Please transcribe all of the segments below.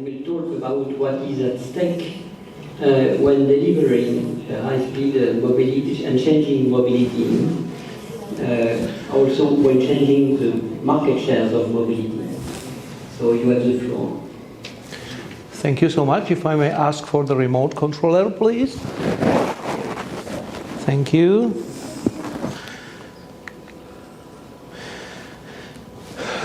will talk about what is at stake when delivering high-speed mobility and changing mobility, also when changing the market shares of mobility. So you have the floor. Thank you so much. If I may ask for the remote controller, please. Thank you.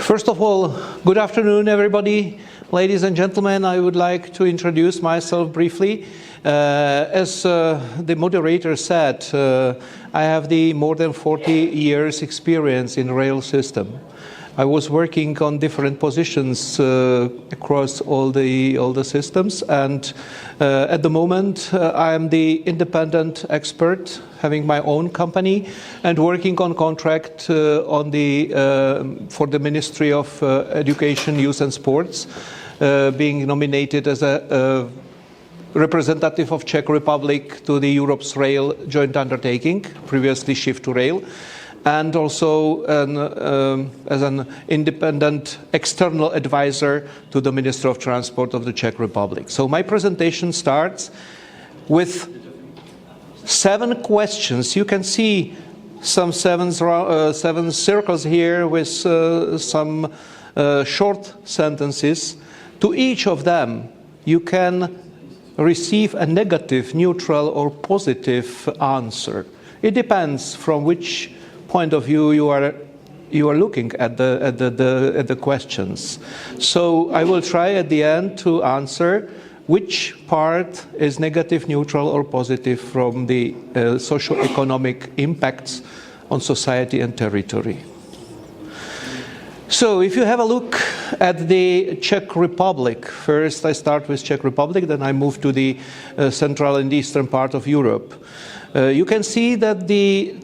First of all, good afternoon, everybody. Ladies and gentlemen, I would like to introduce myself briefly. As the moderator said, I have the more than 40 years experience in rail system. I was working on different positions across all the systems, and at the moment I am the independent expert, having my own company and working on contract for the Ministry of Education, Youth and Sports, being nominated as a representative of Czech Republic to the Europe's rail joint undertaking, previously Shift to Rail, and also as an independent external advisor to the Minister of Transport of the Czech Republic. So my presentation starts with 7 questions. You can see some seven circles here with some short sentences. To each of them, you can receive a negative, neutral, or positive answer. It depends from which point of view you are looking at the questions. So I will try at the end to answer which part is negative, neutral, or positive from the socio-economic impacts on society and territory. So if you have a look at the Czech Republic, first I start with Czech Republic, then I move to the central and eastern part of Europe. You can see that the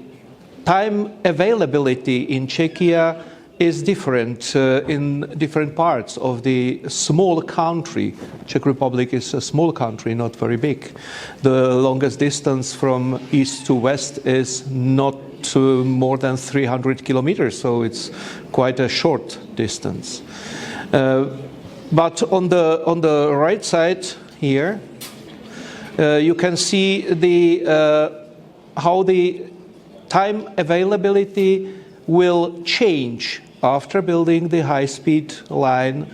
time availability in Czechia is different in different parts of the small country. Czech Republic is a small country, not very big. The longest distance from east to west is not more than 300 kilometers, so it's quite a short distance. But on the right side here, you can see how the time availability will change after building the high-speed line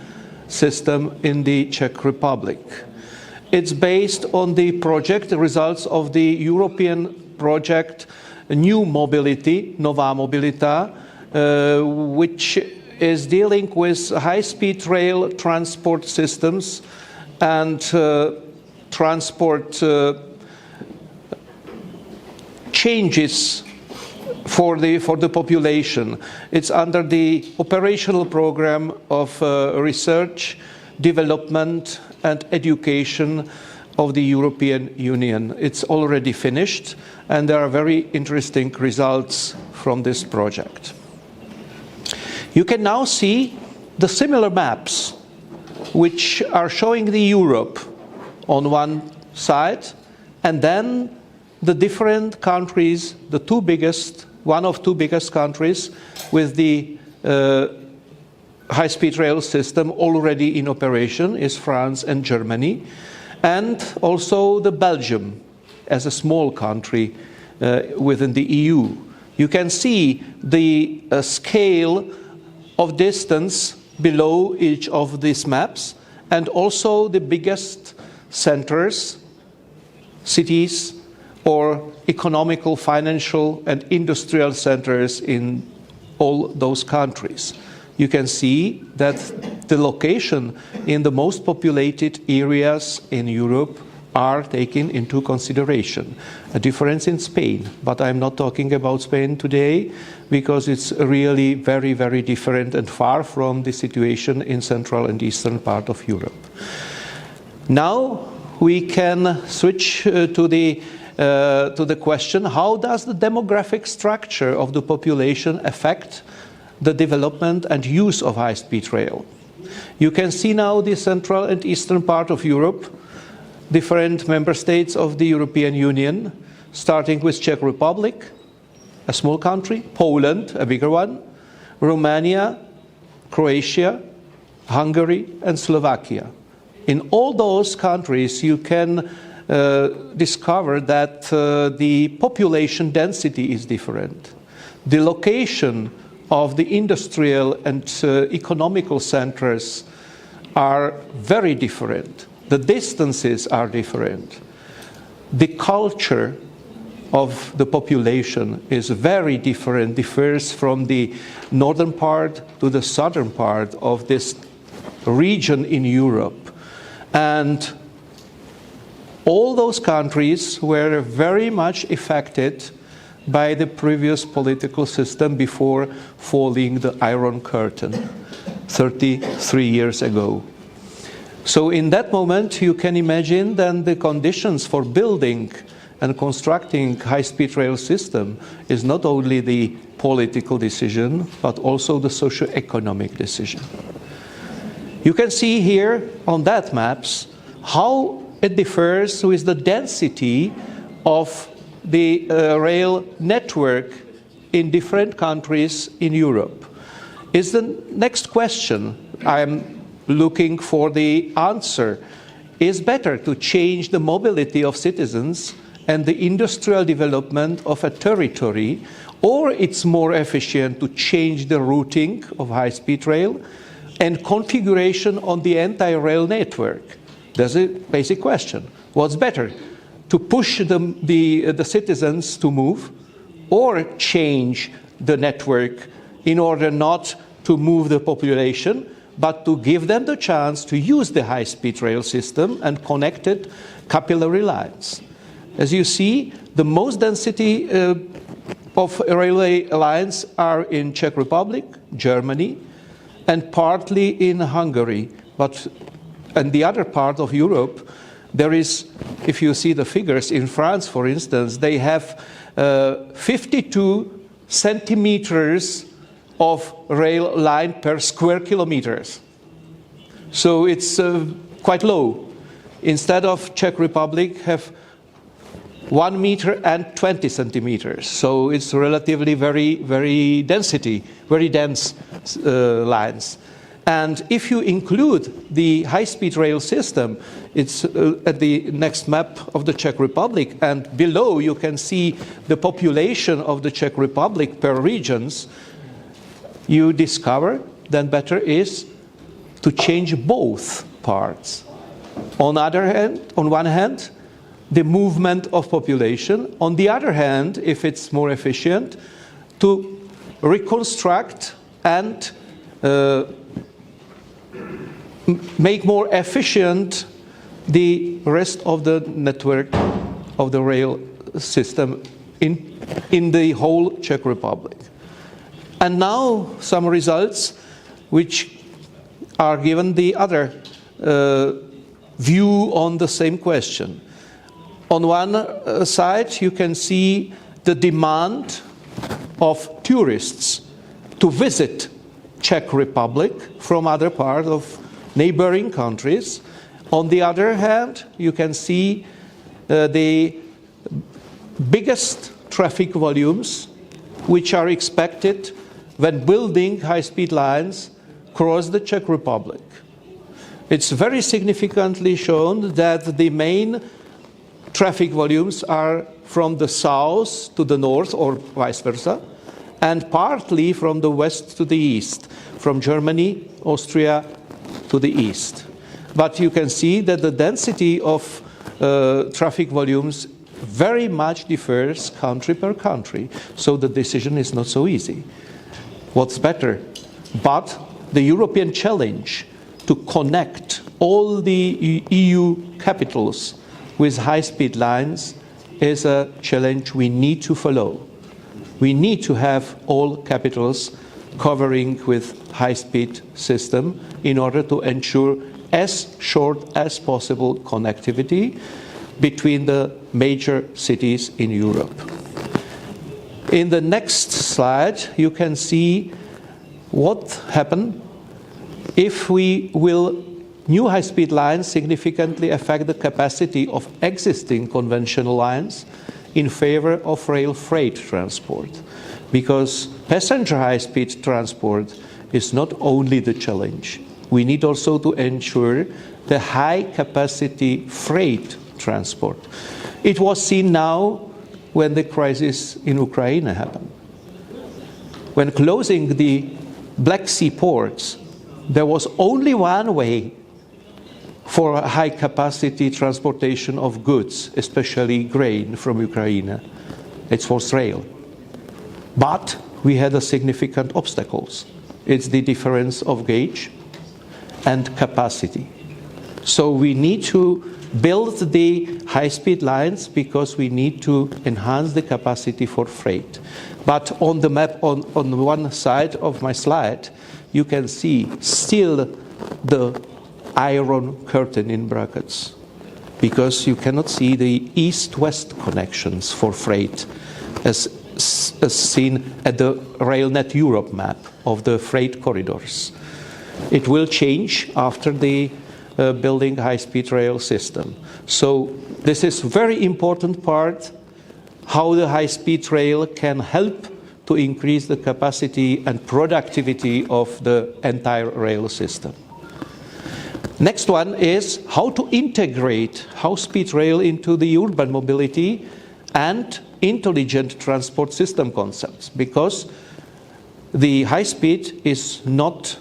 system in the Czech Republic. It's based on the project, the results of the European project New Mobility, Nová Mobilita, which is dealing with high-speed rail transport systems and transport changes for the population. It's under the operational program of research, development and education of the European Union. It's already finished, and there are very interesting results from this project. You can now see the similar maps which are showing the Europe on one side, and then the different countries, one of two biggest countries with the high-speed rail system already in operation is France and Germany, and also the Belgium as a small country within the EU. You can see the scale of distance below each of these maps, and also the biggest centers, cities, or economical, financial, and industrial centers in all those countries. You can see that the location in the most populated areas in Europe are taken into consideration. A difference in Spain, but I'm not talking about Spain today because it's really very, very different and far from the situation in central and eastern part of Europe. Now we can switch to the question, how does the demographic structure of the population affect the development and use of high-speed rail? You can see now the central and eastern part of Europe, different member states of the European Union, starting with Czech Republic, a small country, Poland, a bigger one, Romania, Croatia, Hungary and Slovakia. In all those countries, you can discover that the population density is different. The location of the industrial and economical centers are very different. The distances are different. The culture of the population is very different, differs from the northern part to the southern part of this region in Europe. And all those countries were very much affected by the previous political system before falling the Iron Curtain 33 years ago. So in that moment, you can imagine then the conditions for building and constructing high-speed rail system is not only the political decision, but also the socio-economic decision. You can see here on that maps how it differs with the density of the rail network in different countries in Europe. Is the next question I'm looking for the answer. Is better to change the mobility of citizens and the industrial development of a territory, or it's more efficient to change the routing of high-speed rail and configuration on the entire rail network? That's a basic question. What's better, to push the citizens to move or change the network in order not to move the population, but to give them the chance to use the high-speed rail system and connected capillary lines? As you see, the most density of railway lines are in Czech Republic, Germany, and partly in Hungary. But in the other part of Europe, there is, if you see the figures, in France, for instance, they have 52 centimeters of rail line per square kilometers. So it's quite low. Instead of Czech Republic have 1 meter and 20 centimeters. So it's relatively very dense lines. And if you include the high-speed rail system, it's at the next map of the Czech Republic, and below you can see the population of the Czech Republic per regions. You discover then better is to change both parts. On one hand, the movement of population. On the other hand, if it's more efficient, to reconstruct and make more efficient the rest of the network of the rail system in the whole Czech Republic. And now some results which are given the other view on the same question. On one side, you can see the demand of tourists to visit Czech Republic from other parts of neighboring countries. On the other hand, you can see the biggest traffic volumes which are expected when building high-speed lines across the Czech Republic. It's very significantly shown that the main traffic volumes are from the south to the north, or vice versa, and partly from the west to the east, from Germany, Austria to the east. But you can see that the density of traffic volumes very much differs country per country, so the decision is not so easy. What's better? But the European challenge to connect all the EU capitals with high-speed lines is a challenge we need to follow. We need to have all capitals covering with high-speed system in order to ensure as short as possible connectivity between the major cities in Europe. In the next slide, you can see what happened if we will new high-speed lines significantly affect the capacity of existing conventional lines in favor of rail freight transport, because passenger high-speed transport is not only the challenge. we need also to ensure the high-capacity freight transport. It was seen now when the crisis in Ukraine happened. When closing the Black Sea ports, there was only one way for high-capacity transportation of goods, especially grain from Ukraine. It was rail. But we had a significant obstacles. It's the difference of gauge and capacity. So we need to build the high-speed lines because we need to enhance the capacity for freight. But on the map, on one side of my slide, you can see still the iron curtain in brackets, because you cannot see the east-west connections for freight as seen at the RailNet Europe map of the freight corridors. It will change after the building high-speed rail system. So this is very important part, how the high-speed rail can help to increase the capacity and productivity of the entire rail system. Next one is how to integrate high-speed rail into the urban mobility and intelligent transport system concepts, because the high speed is not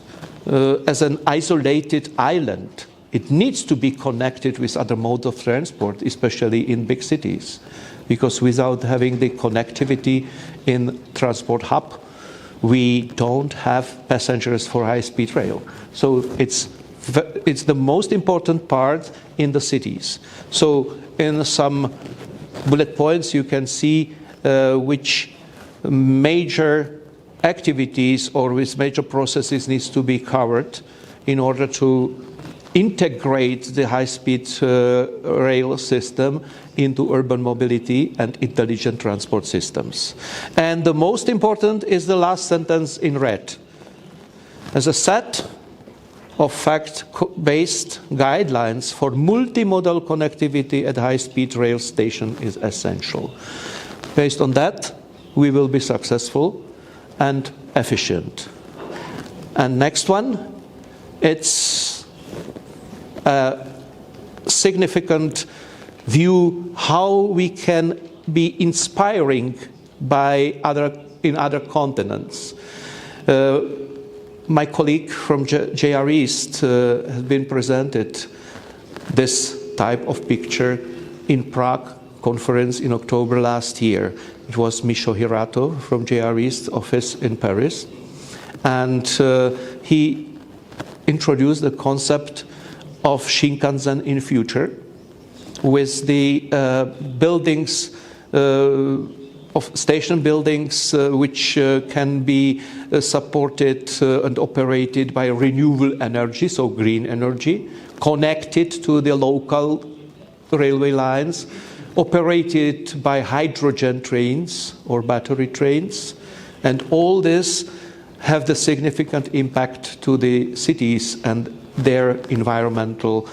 as an isolated island. It needs to be connected with other modes of transport, especially in big cities, because without having the connectivity in transport hub, we don't have passengers for high-speed rail. So it's the most important part in the cities. So in some bullet points you can see which major activities or which major processes needs to be covered in order to integrate the high-speed rail system into urban mobility and intelligent transport systems. And the most important is the last sentence in red. As a set of fact-based guidelines for multimodal connectivity at high-speed rail station is essential. Based on that, we will be successful and efficient. And next one, it's a significant view how we can be inspiring by in other continents. My colleague from JR East has been presented this type of picture in Prague conference in October last year. It was Micho Hirato from JR East office in Paris, and he introduced the concept of Shinkansen in future with the buildings of station buildings which can be supported and operated by renewable energy, so green energy, connected to the local railway lines, operated by hydrogen trains or battery trains, and all this have the significant impact to the cities and their environmental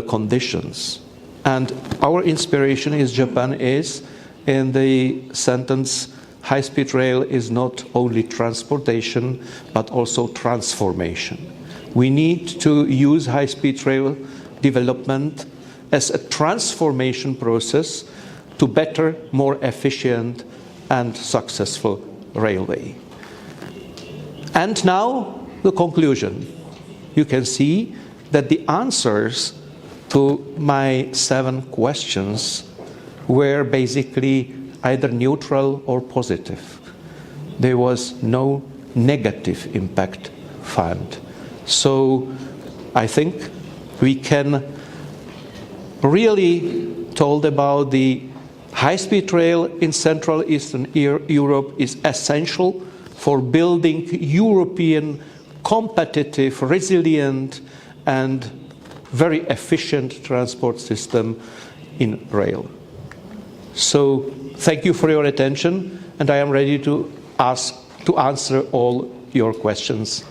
conditions. And our inspiration is Japan is in the sentence, high-speed rail is not only transportation, but also transformation. We need to use high-speed rail development as a transformation process to better, more efficient and successful railway. And now the conclusion. You can see that the answers to my 7 questions were basically either neutral or positive. There was no negative impact found. So I think we can really told about the high-speed rail in Central Eastern Europe is essential for building European competitive, resilient and very efficient transport system in rail. So thank you for your attention, and I am ready to answer all your questions.